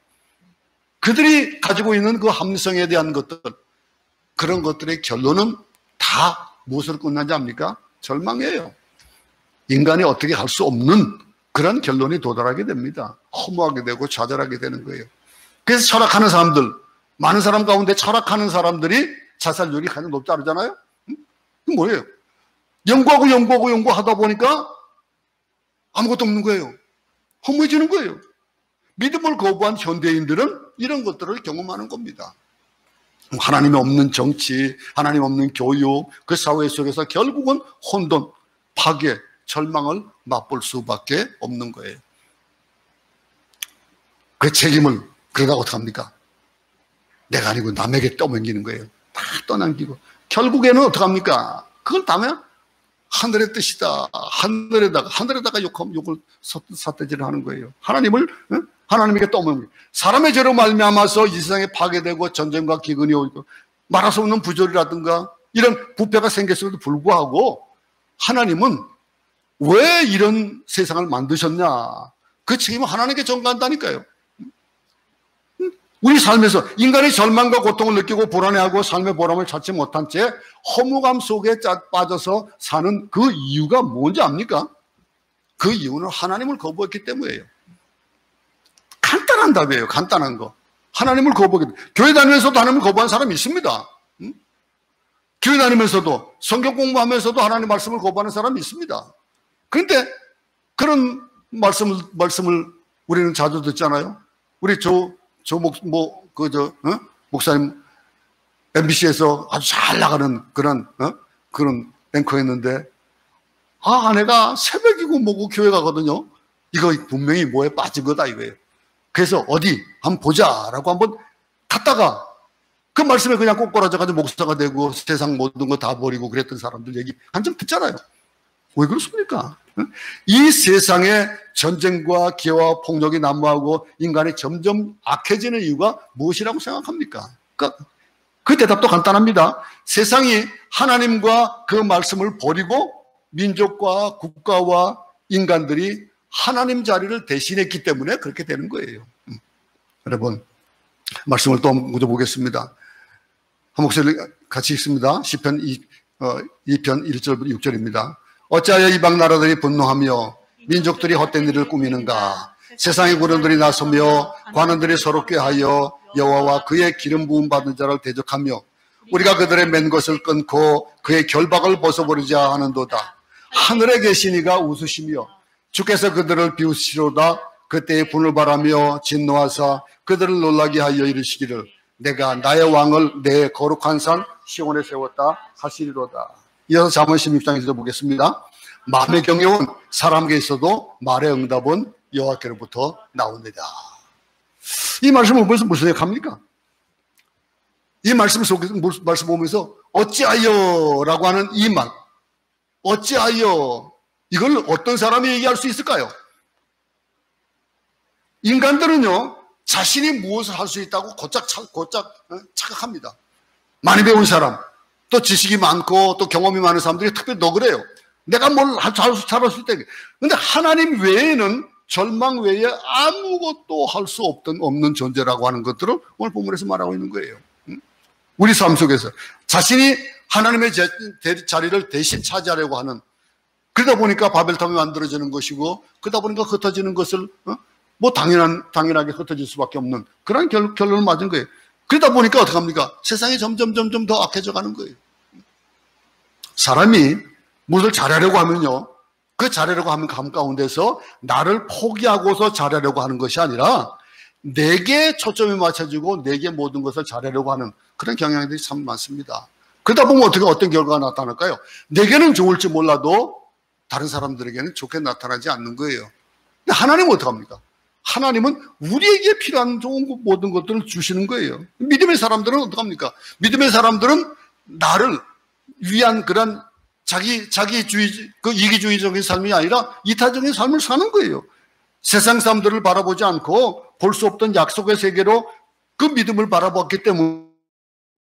그들이 가지고 있는 그 합리성에 대한 것들, 그런 것들의 결론은 다 무엇으로 끝나지 압니까? 절망이에요. 인간이 어떻게 할 수 없는 그런 결론이 도달하게 됩니다. 허무하게 되고 좌절하게 되는 거예요. 그래서 철학하는 사람들, 많은 사람 가운데 철학하는 사람들이 자살률이 가장 높지 않잖아요? 그게 뭐예요? 연구하다 보니까 아무것도 없는 거예요. 허무해지는 거예요. 믿음을 거부한 현대인들은 이런 것들을 경험하는 겁니다. 하나님이 없는 정치, 하나님 없는 교육, 그 사회 속에서 결국은 혼돈, 파괴, 절망을 맛볼 수밖에 없는 거예요. 그 책임을 그러다 어떡합니까? 내가 아니고 남에게 떠넘기는 거예요. 다 떠넘기고 결국에는 어떡합니까? 그걸 다면 하늘의 뜻이다. 하늘에다가 욕을 삿대질을 하는 거예요. 하나님에게 떠넘기고 사람의 죄로 말미암아서 이 세상에 파괴되고 전쟁과 기근이 오고 말할 수 없는 부조리라든가 이런 부패가 생겼음에도 불구하고 하나님은 왜 이런 세상을 만드셨냐? 그 책임은 하나님께 전가한다니까요. 우리 삶에서 인간이 절망과 고통을 느끼고 불안해하고 삶의 보람을 찾지 못한 채 허무감 속에 빠져서 사는 그 이유가 뭔지 압니까? 그 이유는 하나님을 거부했기 때문이에요. 간단한 답이에요. 간단한 거. 하나님을 거부했기 때문에. 교회 다니면서도 하나님을 거부한 사람이 있습니다. 응? 교회 다니면서도 성경 공부하면서도 하나님 말씀을 거부하는 사람이 있습니다. 그런데 그런 말씀을 우리는 자주 듣잖아요. 우리 목사님 MBC에서 아주 잘 나가는 그런 앵커였는데, 아내가 새벽이고 뭐고 교회 가거든요. 이거 분명히 뭐에 빠진 거다 이거예요. 그래서 어디 한번 보자라고 한번 갔다가 그 말씀에 그냥 꼬꾸라져가지고 목사가 되고 세상 모든 거 다 버리고 그랬던 사람들 얘기 한점 듣잖아요. 왜 그렇습니까? 이 세상에 전쟁과 기회와 폭력이 난무하고 인간이 점점 악해지는 이유가 무엇이라고 생각합니까? 그 대답도 간단합니다. 세상이 하나님과 그 말씀을 버리고 민족과 국가와 인간들이 하나님 자리를 대신했기 때문에 그렇게 되는 거예요. 여러분, 말씀을 또 묻어보겠습니다. 한 목소리 같이 읽습니다. 시편 2편 1절부터 6절입니다. 어찌하여 이방 나라들이 분노하며 민족들이 헛된 일을 꾸미는가? 세상의 구령들이 나서며 관원들이 서로 꾀하여 여호와와 그의 기름 부음 받은 자를 대적하며 우리가 그들의 맨 것을 끊고 그의 결박을 벗어버리자 하는도다. 하늘에 계신 이가 웃으시며 주께서 그들을 비웃으시로다. 그때의 분을 바라며 진노하사 그들을 놀라게 하여 이르시기를 내가 나의 왕을 내 거룩한 산 시온에 세웠다 하시리로다. 이어서 잠언 16장에서 보겠습니다. 마음의 경영은 사람에게 있어도 말의 응답은 여호와께로부터 나옵니다. 이 말씀을 보면서 무슨 생각합니까? 이 말씀 속에서 말씀 보면서 어찌하여 라고 하는 이 말, 어찌하여, 이걸 어떤 사람이 얘기할 수 있을까요? 인간들은요 자신이 무엇을 할 수 있다고 곧장 착각합니다. 많이 배운 사람, 또 지식이 많고 또 경험이 많은 사람들이 특별히 더 그래요. 내가 뭘 잘할 수 있다. 근데 하나님 외에는 절망 외에 아무것도 할 수 없는 존재라고 하는 것들을 오늘 본문에서 말하고 있는 거예요. 우리 삶 속에서 자신이 하나님의 자리를 대신 차지하려고 하는, 그러다 보니까 바벨탑이 만들어지는 것이고 그러다 보니까 흩어지는 것을 뭐 당연하게 흩어질 수밖에 없는 그런 결론을 맞은 거예요. 그러다 보니까 어떻게 합니까? 세상이 점점 더 악해져 가는 거예요. 사람이 무엇을 잘하려고 하면요, 그 잘하려고 하는 감 가운데서 나를 포기하고서 잘하려고 하는 것이 아니라 내게 초점이 맞춰지고 내게 모든 것을 잘하려고 하는 그런 경향들이 참 많습니다. 그러다 보면 어떤 결과가 나타날까요? 내게는 좋을지 몰라도 다른 사람들에게는 좋게 나타나지 않는 거예요. 근데 하나님은 어떡합니까? 하나님은 우리에게 필요한 좋은 모든 것들을 주시는 거예요. 믿음의 사람들은 어떡합니까? 믿음의 사람들은 나를 위한 그런 자기주의, 그 이기주의적인 삶이 아니라 이타적인 삶을 사는 거예요. 세상 사람들을 바라보지 않고 볼 수 없던 약속의 세계로 그 믿음을 바라봤기 때문에,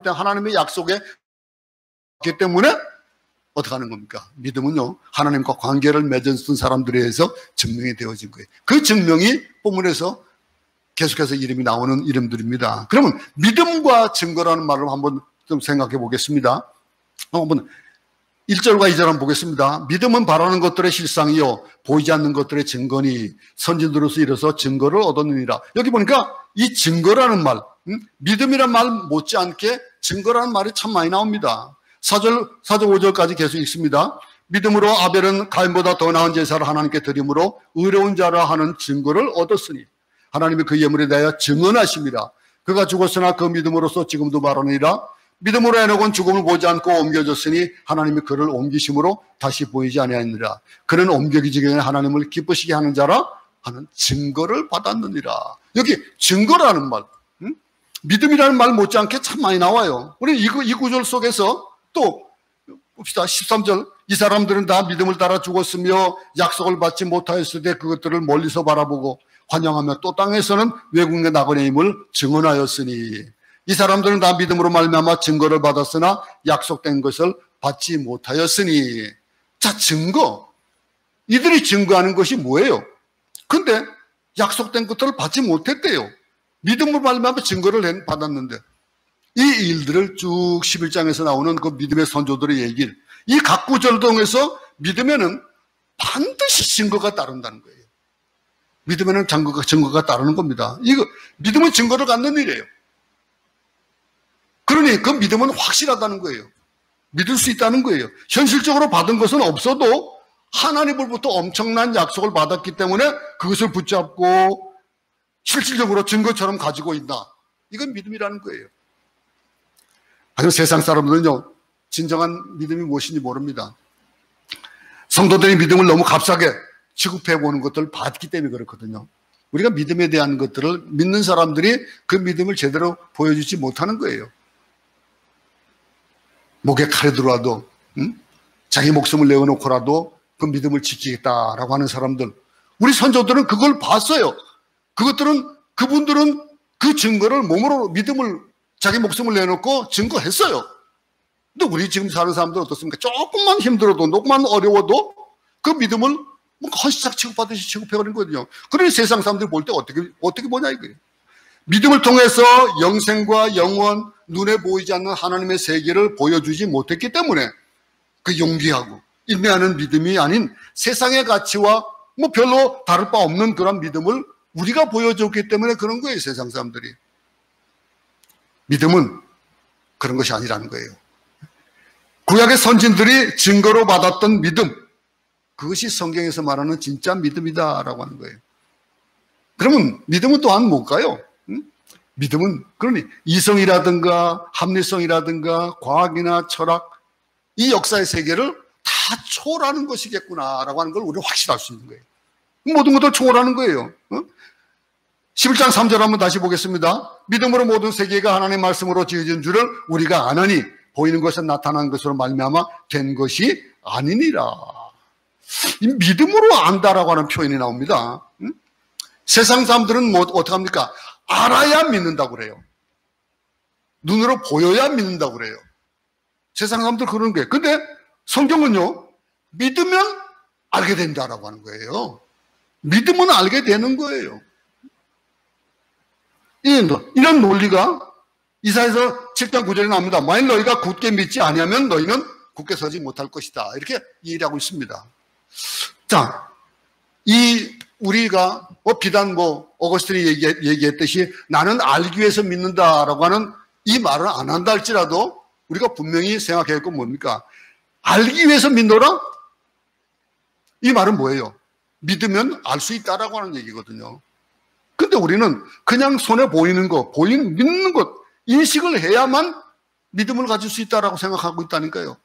하나님의 약속에 있기 때문에 어떻게 하는 겁니까? 믿음은요, 하나님과 관계를 맺었던 사람들에 의해서 증명이 되어진 거예요. 그 증명이 본문에서 계속해서 이름이 나오는 이름들입니다. 그러면 믿음과 증거라는 말을 한번 좀 생각해 보겠습니다. 한번 1절과 2절 한번 보겠습니다. 믿음은 바라는 것들의 실상이요 보이지 않는 것들의 증거니 선진들로서 이뤄서 증거를 얻었느니라. 여기 보니까 이 증거라는 말, 믿음이란 말 못지않게 증거라는 말이 참 많이 나옵니다. 4절 5절까지 계속 읽습니다. 믿음으로 아벨은 가인보다 더 나은 제사를 하나님께 드림으로 의로운 자라 하는 증거를 얻었으니 하나님이 그 예물에 대하여 증언하심이라. 그가 죽었으나 그 믿음으로서 지금도 말하느니라. 믿음으로 에녹은 죽음을 보지 않고 옮겨졌으니 하나님이 그를 옮기심으로 다시 보이지 아니하니라. 그는 옮겨지기 전에 하나님을 기쁘시게 하는 자라 하는 증거를 받았느니라. 여기 증거라는 말, 믿음이라는 말 못지않게 참 많이 나와요. 우리 이 구절 속에서 또 봅시다. 13절, 이 사람들은 다 믿음을 따라 죽었으며 약속을 받지 못하였을 때 그것들을 멀리서 바라보고 환영하며 또 땅에서는 외국의 나그네임을 증언하였으니 이 사람들은 다 믿음으로 말미암아 증거를 받았으나 약속된 것을 받지 못하였으니. 자, 증거. 이들이 증거하는 것이 뭐예요? 근데 약속된 것들을 받지 못했대요. 믿음으로 말미암아 증거를 받았는데 이 일들을 쭉 11장에서 나오는 그 믿음의 선조들의 얘기를 이 각 구절을 통해서 믿으면은 반드시 증거가 따른다는 거예요. 믿으면은 증거가 따르는 겁니다. 이거 믿음은 증거를 갖는 일이에요. 그러니 그 믿음은 확실하다는 거예요. 믿을 수 있다는 거예요. 현실적으로 받은 것은 없어도 하나님으로부터 엄청난 약속을 받았기 때문에 그것을 붙잡고 실질적으로 증거처럼 가지고 있다. 이건 믿음이라는 거예요. 하지만 세상 사람들은요, 진정한 믿음이 무엇인지 모릅니다. 성도들이 믿음을 너무 값싸게 취급해 보는 것들을 봤기 때문에 그렇거든요. 우리가 믿음에 대한 것들을 믿는 사람들이 그 믿음을 제대로 보여주지 못하는 거예요. 목에 칼이 들어와도 자기 목숨을 내어놓고라도 그 믿음을 지키겠다라고 하는 사람들, 우리 선조들은 그걸 봤어요. 그분들은 그 증거를 몸으로 믿음을 자기 목숨을 내놓고 증거했어요. 근데 우리 지금 사는 사람들은 어떻습니까? 조금만 힘들어도 조금만 어려워도 그 믿음을 헌시작 취급하듯이 취급해버린 거거든요. 그러니 세상 사람들이 볼 때 어떻게 보냐 이거예요. 믿음을 통해서 영생과 영원, 눈에 보이지 않는 하나님의 세계를 보여주지 못했기 때문에 그 용기하고 인내하는 믿음이 아닌 세상의 가치와 뭐 별로 다를 바 없는 그런 믿음을 우리가 보여줬기 때문에 그런 거예요, 세상 사람들이. 믿음은 그런 것이 아니라는 거예요. 구약의 선진들이 증거로 받았던 믿음, 그것이 성경에서 말하는 진짜 믿음이다라고 하는 거예요. 그러면 믿음은 또한 뭘까요? 믿음은 그러니 이성이라든가 합리성이라든가 과학이나 철학, 이 역사의 세계를 다 초월하는 것이겠구나라고 하는 걸 우리가 확실할 수 있는 거예요. 모든 것을 초월하는 거예요. 11장 3절 한번 다시 보겠습니다. 믿음으로 모든 세계가 하나님의 말씀으로 지어진 줄을 우리가 아나니 보이는 것은 나타난 것으로 말미암아 된 것이 아니니라. 이 믿음으로 안다라고 하는 표현이 나옵니다. 세상 사람들은 뭐 어떻게 합니까? 알아야 믿는다고 그래요. 눈으로 보여야 믿는다고 그래요. 세상 사람들 그러는 거예요. 근데 성경은요, 믿으면 알게 된다라고 하는 거예요. 믿으면 알게 되는 거예요. 이런 논리가 이사야서 7장 9절에 나옵니다. 만일 너희가 굳게 믿지 아니하면 너희는 굳게 서지 못할 것이다. 이렇게 이해하고 있습니다. 자, 우리가 비단 어거스틴이 얘기했듯이 나는 알기 위해서 믿는다라고 하는 이 말을 안 한다 할지라도 우리가 분명히 생각해야 할 건 뭡니까? 알기 위해서 믿노라? 이 말은 뭐예요? 믿으면 알 수 있다라고 하는 얘기거든요. 근데 우리는 그냥 손에 보이는 것, 믿는 것, 인식을 해야만 믿음을 가질 수 있다라고 생각하고 있다니까요.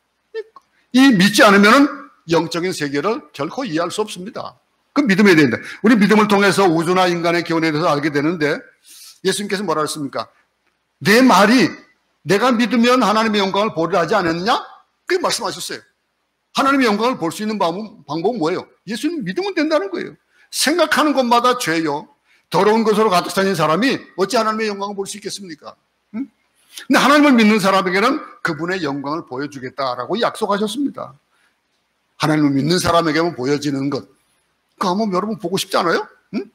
이 믿지 않으면 영적인 세계를 결코 이해할 수 없습니다. 그 믿음이 된다. 우리 믿음을 통해서 우주나 인간의 기원에 대해서 알게 되는데 예수님께서 뭐라 했습니까? 내 말이 내가 믿으면 하나님의 영광을 보리라 하지 않았느냐? 그렇게 말씀하셨어요. 하나님의 영광을 볼 수 있는 방법은 뭐예요? 예수님 믿으면 된다는 거예요. 생각하는 것마다 죄요. 더러운 것으로 가득 차는 사람이 어찌 하나님의 영광을 볼 수 있겠습니까? 응? 근데 하나님을 믿는 사람에게는 그분의 영광을 보여주겠다라고 약속하셨습니다. 하나님을 믿는 사람에게만 보여지는 것. 그거 한번 여러분 보고 싶지 않아요? 응?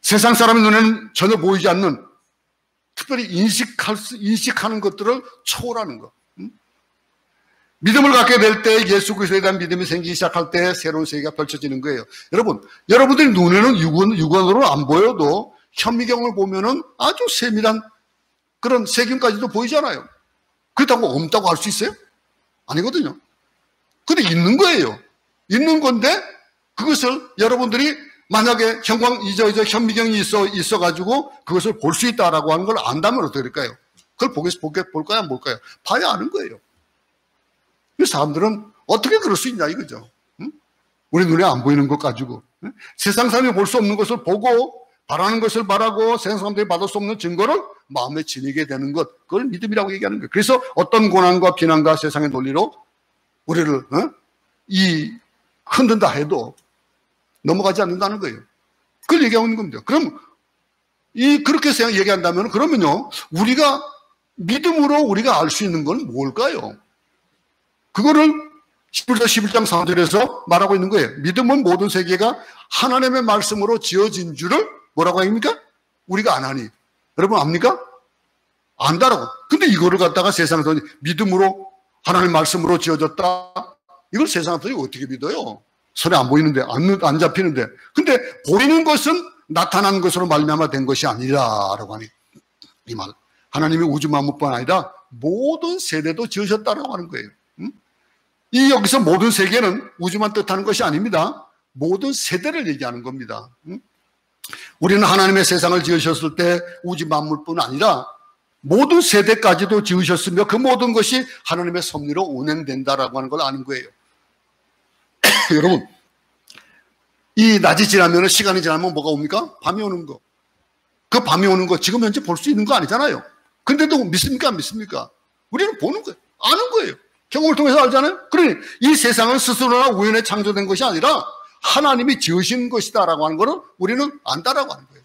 세상 사람의 눈에는 전혀 보이지 않는 특별히 인식하는 것들을 초월하는 것. 응? 믿음을 갖게 될 때 예수 그리스도에 대한 믿음이 생기기 시작할 때 새로운 세계가 펼쳐지는 거예요. 여러분들이 눈에는 육안으로 안 보여도 현미경을 보면은 아주 세밀한 그런 세균까지도 보이잖아요. 그렇다고 없다고 할 수 있어요? 아니거든요. 근데 있는 거예요. 있는 건데 그것을 여러분들이 만약에 현미경이 있어가지고 그것을 볼 수 있다라고 하는 걸 안다면 어떻게 될까요? 그걸 볼까요? 안 볼까요? 봐야 아는 거예요. 그 사람들은 어떻게 그럴 수 있냐 이거죠. 응? 우리 눈에 안 보이는 것 가지고 응? 세상 사람이 볼 수 없는 것을 보고 바라는 것을 바라고 세상 사람들이 받을 수 없는 증거를 마음에 지니게 되는 것, 그걸 믿음이라고 얘기하는 거예요. 그래서 어떤 고난과 비난과 세상의 논리로 우리를 흔든다 해도 넘어가지 않는다는 거예요. 그걸 얘기하고 있는 겁니다. 그럼 그렇게 얘기한다면 그러면요 우리가 믿음으로 우리가 알 수 있는 건 뭘까요? 그거를 11장 4절에서 말하고 있는 거예요. 믿음은 모든 세계가 하나님의 말씀으로 지어진 줄을 뭐라고 합니까? 우리가 안 하니. 여러분 압니까? 안다라고. 근데 이거를 갖다가 세상에서 믿음으로 하나님의 말씀으로 지어졌다. 이걸 세상 사람들이 어떻게 믿어요? 손에 안 보이는데, 안 잡히는데. 근데 보이는 것은 나타난 것으로 말미암아 된 것이 아니라라고 하니. 이 말. 하나님이 우주 만물뿐 아니라 모든 세대도 지으셨다라고 하는 거예요. 여기서 모든 세계는 우주만 뜻하는 것이 아닙니다. 모든 세대를 얘기하는 겁니다. 우리는 하나님의 세상을 지으셨을 때 우주 만물뿐 아니라 모든 세대까지도 지으셨으며 그 모든 것이 하나님의 섭리로 운행된다라고 하는 걸 아는 거예요. 여러분, 이 낮이 지나면 시간이 지나면 뭐가 옵니까? 밤이 오는 거. 그 밤이 오는 거 지금 현재 볼 수 있는 거 아니잖아요. 근데도 믿습니까? 안 믿습니까? 우리는 보는 거예요. 아는 거예요. 경험을 통해서 알잖아요. 그러니 이 세상은 스스로나 우연에 창조된 것이 아니라 하나님이 지으신 것이다라고 하는 거를 우리는 안다라고 하는 거예요.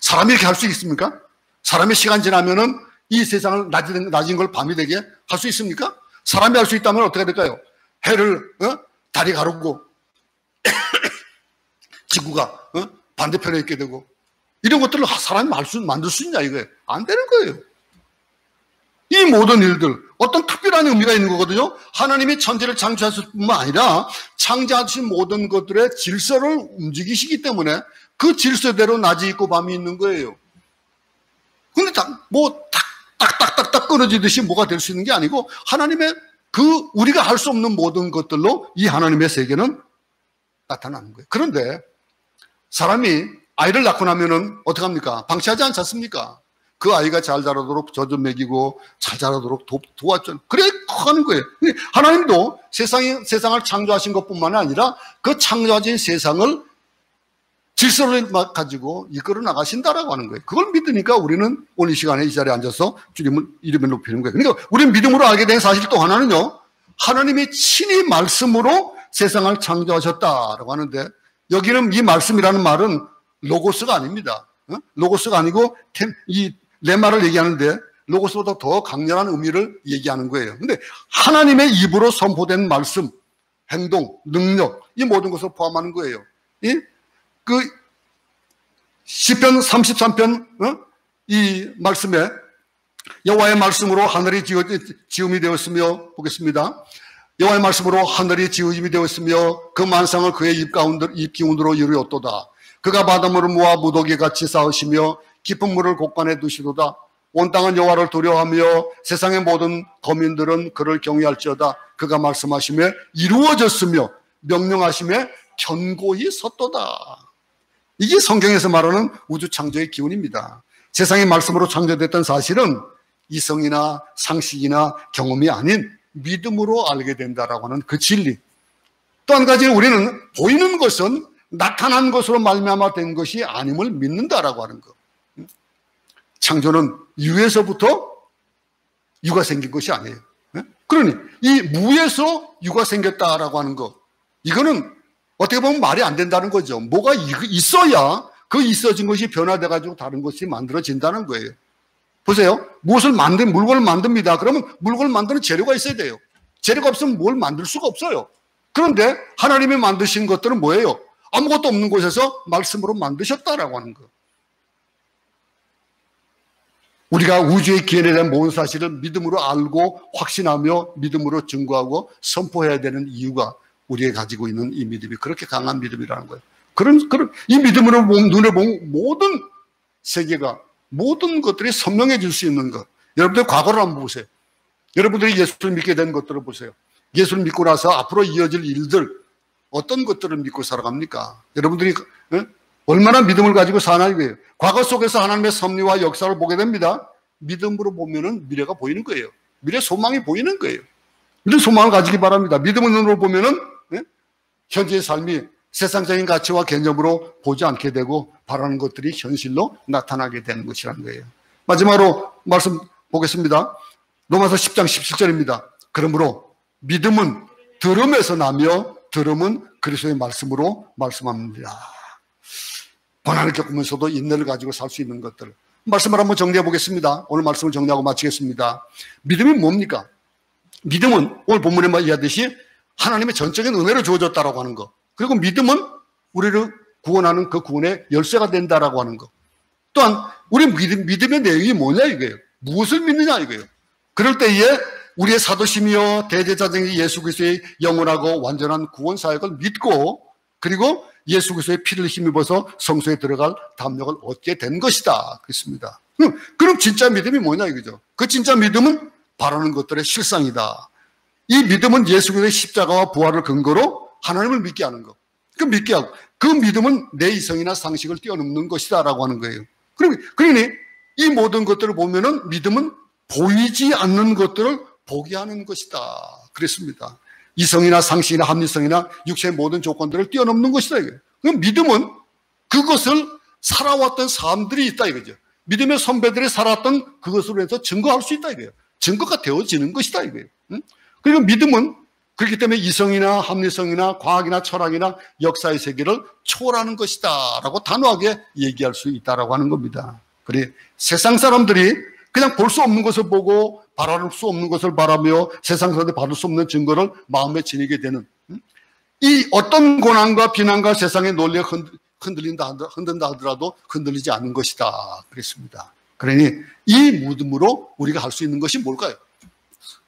사람이 이렇게 할 수 있습니까? 사람이 시간 지나면은 이 세상을 낮은 걸 밤이 되게 할 수 있습니까? 사람이 할 수 있다면 어떻게 될까요? 해를 달이 가르고 지구가 반대편에 있게 되고 이런 것들을 사람이 만들 수 있냐 이거예요. 안 되는 거예요. 이 모든 일들 어떤 특별한 의미가 있는 거거든요. 하나님이 천지를 창조하실 뿐만 아니라 창조하신 모든 것들의 질서를 움직이시기 때문에 그 질서대로 낮이 있고 밤이 있는 거예요. 근데 딱딱딱딱 끊어지듯이 뭐가 될 수 있는 게 아니고 하나님의 우리가 할 수 없는 모든 것들로 이 하나님의 세계는 나타나는 거예요. 그런데 사람이 아이를 낳고 나면은 어떡합니까? 방치하지 않지 않습니까? 그 아이가 잘 자라도록 젖을 먹이고 잘 자라도록 도와줘. 그래 커가는 거예요. 하나님도 세상을 창조하신 것뿐만 아니라 그 창조하신 세상을 질서를 가지고 이끌어 나가신다라고 하는 거예요. 그걸 믿으니까 우리는 오늘 이 시간에 이 자리에 앉아서 주님을 이름을 높이는 거예요. 그러니까 우리는 믿음으로 알게 된 사실 또 하나는요, 하나님이 친히 말씀으로 세상을 창조하셨다라고 하는데, 여기는 이 말씀이라는 말은 로고스가 아닙니다. 로고스가 아니고 이 레마를 얘기하는데 로고스보다 더 강렬한 의미를 얘기하는 거예요. 근데 하나님의 입으로 선포된 말씀, 행동, 능력, 이 모든 것을 포함하는 거예요. 시편 33편 이 말씀에 여호와의 말씀으로 하늘이 지음이 되었으며, 보겠습니다. 여호와의 말씀으로 하늘이 지음이 되었으며 그 만상을 그의 입 기운으로 이루었도다. 그가 바닷물을 모아 무더기 같이 쌓으시며 깊은 물을 곳간에 두시도다. 온 땅은 여호와를 두려워하며 세상의 모든 거민들은 그를 경외할지어다. 그가 말씀하시며 이루어졌으며 명령하시며 견고히 섰도다. 이게 성경에서 말하는 우주 창조의 기운입니다. 세상의 말씀으로 창조됐던 사실은 이성이나 상식이나 경험이 아닌 믿음으로 알게 된다라고 하는 그 진리. 또 한 가지, 우리는 보이는 것은 나타난 것으로 말미암아 된 것이 아님을 믿는다라고 하는 것. 창조는 유에서부터 유가 생긴 것이 아니에요. 그러니 이 무에서 유가 생겼다라고 하는 것, 이거는 어떻게 보면 말이 안 된다는 거죠. 뭐가 있어야 그 있어진 것이 변화돼 가지고 다른 것이 만들어진다는 거예요. 보세요. 물건을 만듭니다. 그러면 물건을 만드는 재료가 있어야 돼요. 재료가 없으면 뭘 만들 수가 없어요. 그런데 하나님이 만드신 것들은 뭐예요? 아무것도 없는 곳에서 말씀으로 만드셨다라고 하는 거. 우리가 우주의 기원에 대한 모든 사실을 믿음으로 알고 확신하며 믿음으로 증거하고 선포해야 되는 이유가 우리가 가지고 있는 이 믿음이 그렇게 강한 믿음이라는 거예요. 이 믿음으로 눈에 보면 모든 세계가, 모든 것들이 선명해질 수 있는 것. 여러분들 과거를 한번 보세요. 여러분들이 예수를 믿게 된 것들을 보세요. 예수를 믿고 나서 앞으로 이어질 일들, 어떤 것들을 믿고 살아갑니까? 여러분들이 얼마나 믿음을 가지고 사나 이거예요. 과거 속에서 하나님의 섭리와 역사를 보게 됩니다. 믿음으로 보면은 미래가 보이는 거예요. 미래 소망이 보이는 거예요. 이런 소망을 가지기 바랍니다. 믿음의 눈으로 보면은 현재의 삶이 세상적인 가치와 개념으로 보지 않게 되고 바라는 것들이 현실로 나타나게 되는 것이라는 거예요. 마지막으로 말씀 보겠습니다. 로마서 10장 17절입니다. 그러므로 믿음은 들음에서 나며 들음은 그리스도의 말씀으로 말씀합니다. 고난을 겪으면서도 인내를 가지고 살 수 있는 것들. 말씀을 한번 정리해 보겠습니다. 오늘 말씀을 정리하고 마치겠습니다. 믿음이 뭡니까? 믿음은 오늘 본문에 이야기하듯이 하나님의 전적인 은혜로 주어졌다라고 하는 것. 그리고 믿음은 우리를 구원하는 그 구원의 열쇠가 된다라고 하는 것. 또한 우리 믿음의 내용이 뭐냐 이거예요. 무엇을 믿느냐 이거예요. 그럴 때에 우리의 사도시며 대제사장이 예수 그리스도의 영원하고 완전한 구원 사역을 믿고, 그리고 예수 그리스도의 피를 힘입어서 성소에 들어갈 담력을 얻게 된 것이다. 그렇습니다. 그럼 진짜 믿음이 뭐냐 이거죠. 그 진짜 믿음은 바라는 것들의 실상이다. 이 믿음은 예수 그리스도의 십자가와 부활을 근거로 하나님을 믿게 하는 것. 그 믿게 하고, 그 믿음은 내 이성이나 상식을 뛰어넘는 것이다라고 하는 거예요. 그러니 이 모든 것들을 보면은 믿음은 보이지 않는 것들을 보게 하는 것이다. 그랬습니다. 이성이나 상식이나 합리성이나 육체의 모든 조건들을 뛰어넘는 것이다 이거예요. 그럼 믿음은 그것을 살아왔던 사람들이 있다 이거죠. 믿음의 선배들이 살았던 그것으로 해서 증거할 수 있다 이거예요. 증거가 되어지는 것이다 이거예요. 그리고 믿음은 그렇기 때문에 이성이나 합리성이나 과학이나 철학이나 역사의 세계를 초월하는 것이다 라고 단호하게 얘기할 수 있다라고 하는 겁니다. 그래 세상 사람들이 그냥 볼 수 없는 것을 보고 바라볼 수 없는 것을 바라며 세상 사람들이 받을 수 없는 증거를 마음에 지니게 되는, 이 어떤 고난과 비난과 세상의 논리가 흔든다 하더라도 흔들리지 않는 것이다 그랬습니다. 그러니 이 믿음으로 우리가 할 수 있는 것이 뭘까요?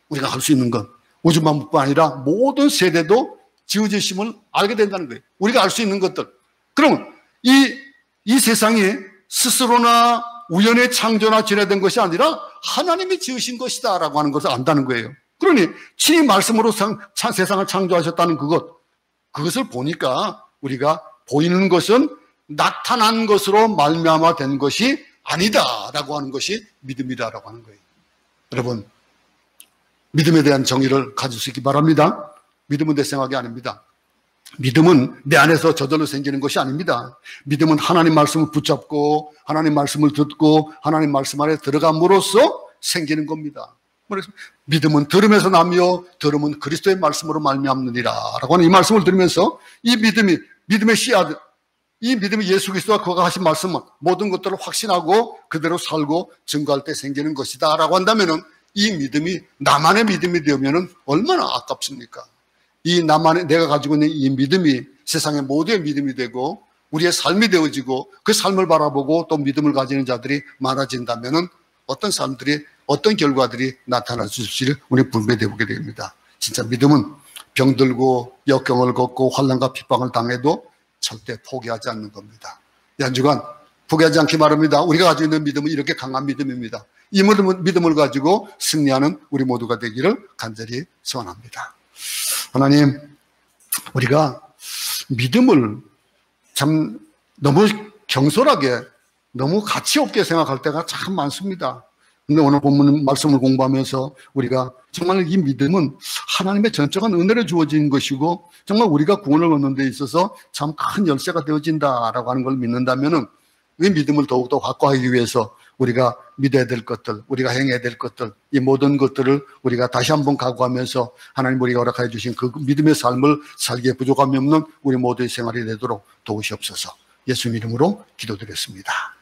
우리가 할 수 있는 건 우주만뿐 아니라 모든 세대도 지어지심을 알게 된다는 거예요. 우리가 알 수 있는 것들. 그러면 이 이 세상이 스스로나 우연의 창조나 진화된 것이 아니라 하나님이 지으신 것이다 라고 하는 것을 안다는 거예요. 그러니 친히 말씀으로 세상을 창조하셨다는 그것을 보니까 우리가 보이는 것은 나타난 것으로 말미암아 된 것이 아니다라고 하는 것이 믿음이다라고 하는 거예요. 여러분, 믿음에 대한 정의를 가질 수 있기 바랍니다. 믿음은 내 생각이 아닙니다. 믿음은 내 안에서 저절로 생기는 것이 아닙니다. 믿음은 하나님 말씀을 붙잡고 하나님 말씀을 듣고 하나님 말씀 안에 들어감으로써 생기는 겁니다. 그래서 믿음은 들음에서 나며 들음은 그리스도의 말씀으로 말미암느니라 라고 하는 이 말씀을 들으면서 이 믿음의 씨앗, 이 믿음이 예수 그리스도와 그가 하신 말씀은 모든 것들을 확신하고 그대로 살고 증거할 때 생기는 것이다 라고 한다면은 이 믿음이 나만의 믿음이 되면은 얼마나 아깝습니까? 내가 가지고 있는 이 믿음이 세상의 모두의 믿음이 되고 우리의 삶이 되어지고 그 삶을 바라보고 또 믿음을 가지는 자들이 많아진다면은 어떤 삶들이 어떤 결과들이 나타날 수 있을지를 우리 분별해 보게 됩니다. 진짜 믿음은 병들고 역경을 겪고 환난과 핍박을 당해도 절대 포기하지 않는 겁니다. 한 주간 포기하지 않기 바랍니다. 우리가 가지고 있는 믿음은 이렇게 강한 믿음입니다. 이 믿음을 가지고 승리하는 우리 모두가 되기를 간절히 소원합니다. 하나님, 우리가 믿음을 참 너무 경솔하게 너무 가치 없게 생각할 때가 참 많습니다. 근데 오늘 본문 말씀을 공부하면서 우리가 정말 이 믿음은 하나님의 전적인 은혜로 주어진 것이고 정말 우리가 구원을 얻는 데 있어서 참 큰 열쇠가 되어진다라고 하는 걸 믿는다면은 이 믿음을 더욱더 확고하기 위해서 우리가 믿어야 될 것들, 우리가 행해야 될 것들, 이 모든 것들을 우리가 다시 한번 각오하면서 하나님 우리가 허락해 주신 그 믿음의 삶을 살기에 부족함이 없는 우리 모두의 생활이 되도록 도우시옵소서. 예수님 이름으로 기도드렸습니다.